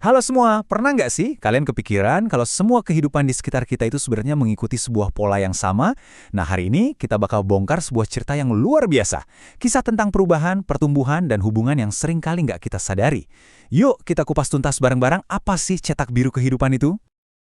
Halo semua, pernah nggak sih kalian kepikiran kalau semua kehidupan di sekitar kita itu sebenarnya mengikuti sebuah pola yang sama? Nah, hari ini kita bakal bongkar sebuah cerita yang luar biasa. Kisah tentang perubahan, pertumbuhan, dan hubungan yang sering kali nggak kita sadari. Yuk, kita kupas tuntas bareng-bareng apa sih cetak biru kehidupan itu?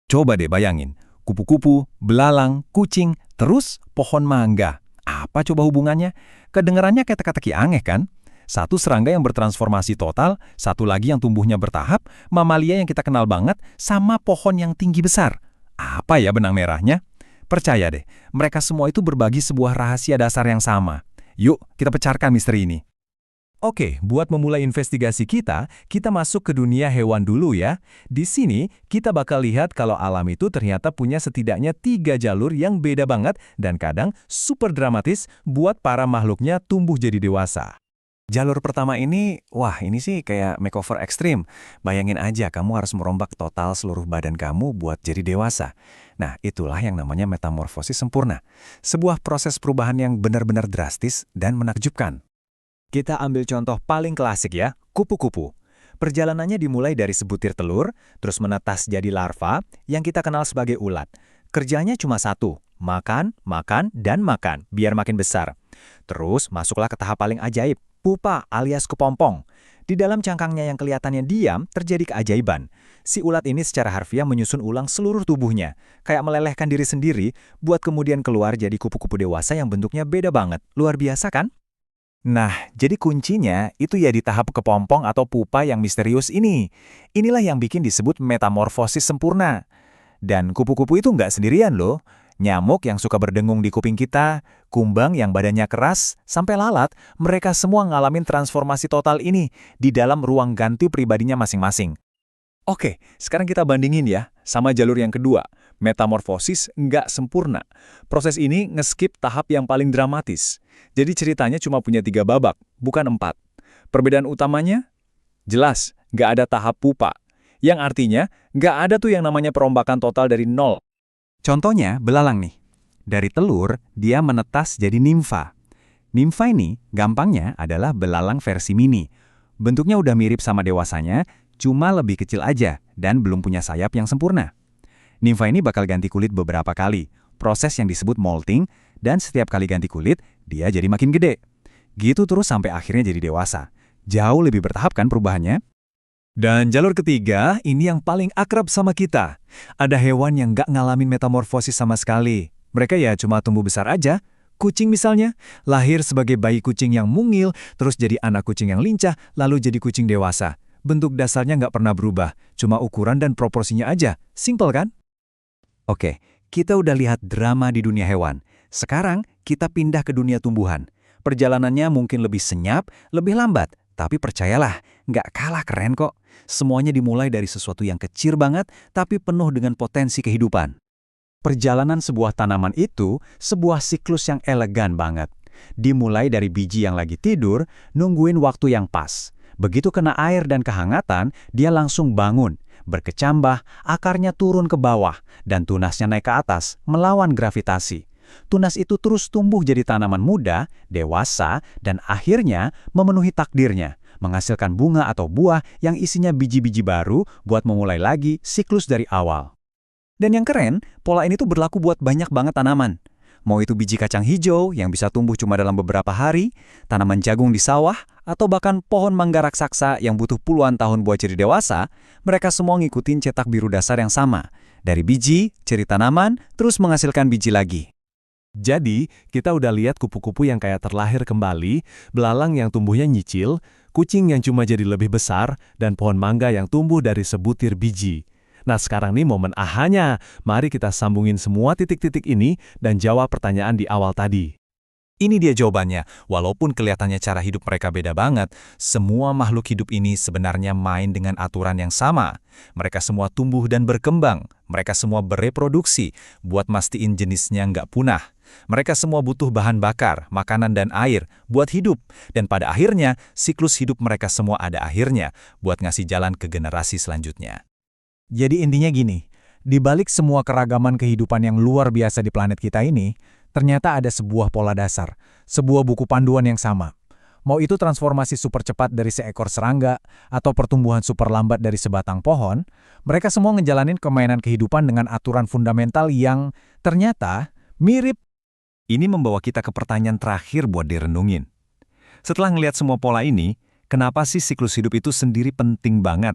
Coba deh bayangin, kupu-kupu, belalang, kucing, terus pohon mangga. Apa coba hubungannya? Kedengarannya kayak teka-teki aneh kan? Satu serangga yang bertransformasi total, satu lagi yang tumbuhnya bertahap, mamalia yang kita kenal banget, sama pohon yang tinggi besar. Apa ya benang merahnya? Percaya deh, mereka semua itu berbagi sebuah rahasia dasar yang sama. Yuk, kita pecahkan misteri ini. Oke, buat memulai investigasi kita masuk ke dunia hewan dulu ya. Di sini, kita bakal lihat kalau alam itu ternyata punya setidaknya 3 jalur yang beda banget dan kadang super dramatis buat para makhluknya tumbuh jadi dewasa. Jalur pertama ini, wah ini sih kayak makeover ekstrim. Bayangin aja kamu harus merombak total seluruh badan kamu buat jadi dewasa. Nah, itulah yang namanya metamorfosis sempurna. Sebuah proses perubahan yang benar-benar drastis dan menakjubkan. Kita ambil contoh paling klasik ya, kupu-kupu. Perjalanannya dimulai dari sebutir telur, terus menetas jadi larva yang kita kenal sebagai ulat. Kerjanya cuma satu, makan, makan, dan makan, biar makin besar. Terus masuklah ke tahap paling ajaib, pupa alias kepompong. Di dalam cangkangnya yang kelihatannya diam, terjadi keajaiban. Si ulat ini secara harfiah menyusun ulang seluruh tubuhnya, kayak melelehkan diri sendiri, buat kemudian keluar jadi kupu-kupu dewasa yang bentuknya beda banget. Luar biasa kan? Nah, jadi kuncinya itu ya di tahap kepompong atau pupa yang misterius ini. Inilah yang bikin disebut metamorfosis sempurna. Dan kupu-kupu itu nggak sendirian loh. Nyamuk yang suka berdengung di kuping kita, kumbang yang badannya keras, sampai lalat, mereka semua ngalamin transformasi total ini di dalam ruang ganti pribadinya masing-masing. Oke, sekarang kita bandingin ya sama jalur yang kedua, metamorfosis nggak sempurna. Proses ini ngeskip tahap yang paling dramatis. Jadi ceritanya cuma punya 3 babak, bukan 4. Perbedaan utamanya? Jelas, nggak ada tahap pupa. Yang artinya, nggak ada tuh yang namanya perombakan total dari nol. Contohnya, belalang nih. Dari telur, dia menetas jadi nimfa. Nimfa ini, gampangnya adalah belalang versi mini. Bentuknya udah mirip sama dewasanya, cuma lebih kecil aja dan belum punya sayap yang sempurna. Nimfa ini bakal ganti kulit beberapa kali, proses yang disebut molting, dan setiap kali ganti kulit, dia jadi makin gede. Gitu terus sampai akhirnya jadi dewasa. Jauh lebih bertahap kan perubahannya? Dan jalur ketiga, ini yang paling akrab sama kita. Ada hewan yang nggak ngalamin metamorfosis sama sekali. Mereka ya cuma tumbuh besar aja. Kucing misalnya, lahir sebagai bayi kucing yang mungil, terus jadi anak kucing yang lincah, lalu jadi kucing dewasa. Bentuk dasarnya nggak pernah berubah, cuma ukuran dan proporsinya aja. Simple kan? Oke, kita udah lihat drama di dunia hewan. Sekarang kita pindah ke dunia tumbuhan. Perjalanannya mungkin lebih senyap, lebih lambat. Tapi percayalah, nggak kalah keren kok. Semuanya dimulai dari sesuatu yang kecil banget, tapi penuh dengan potensi kehidupan. Perjalanan sebuah tanaman itu sebuah siklus yang elegan banget. Dimulai dari biji yang lagi tidur, nungguin waktu yang pas. Begitu kena air dan kehangatan, dia langsung bangun, berkecambah, akarnya turun ke bawah, dan tunasnya naik ke atas, melawan gravitasi. Tunas itu terus tumbuh jadi tanaman muda, dewasa, dan akhirnya memenuhi takdirnya, menghasilkan bunga atau buah yang isinya biji-biji baru buat memulai lagi siklus dari awal. Dan yang keren, pola ini tuh berlaku buat banyak banget tanaman. Mau itu biji kacang hijau yang bisa tumbuh cuma dalam beberapa hari, tanaman jagung di sawah, atau bahkan pohon mangga raksasa yang butuh puluhan tahun buat jadi dewasa, mereka semua ngikutin cetak biru dasar yang sama. Dari biji, ciri tanaman, terus menghasilkan biji lagi. Jadi, kita udah lihat kupu-kupu yang kayak terlahir kembali, belalang yang tumbuhnya nyicil, kucing yang cuma jadi lebih besar, dan pohon mangga yang tumbuh dari sebutir biji. Nah, sekarang nih momen ahanya. Mari kita sambungin semua titik-titik ini dan jawab pertanyaan di awal tadi. Ini dia jawabannya. Walaupun kelihatannya cara hidup mereka beda banget, semua makhluk hidup ini sebenarnya main dengan aturan yang sama. Mereka semua tumbuh dan berkembang. Mereka semua bereproduksi, buat mastiin jenisnya nggak punah. Mereka semua butuh bahan bakar, makanan dan air, buat hidup. Dan pada akhirnya, siklus hidup mereka semua ada akhirnya, buat ngasih jalan ke generasi selanjutnya. Jadi intinya gini, di balik semua keragaman kehidupan yang luar biasa di planet kita ini, ternyata ada sebuah pola dasar, sebuah buku panduan yang sama. Mau itu transformasi super cepat dari seekor serangga atau pertumbuhan super lambat dari sebatang pohon, mereka semua ngejalanin kemainan kehidupan dengan aturan fundamental yang ternyata mirip. Ini membawa kita ke pertanyaan terakhir buat direnungin. Setelah ngelihat semua pola ini, kenapa sih siklus hidup itu sendiri penting banget?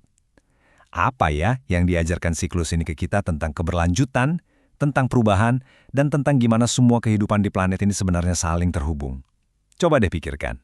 Apa ya yang diajarkan siklus ini ke kita tentang keberlanjutan, tentang perubahan, dan tentang gimana semua kehidupan di planet ini sebenarnya saling terhubung? Coba deh pikirkan.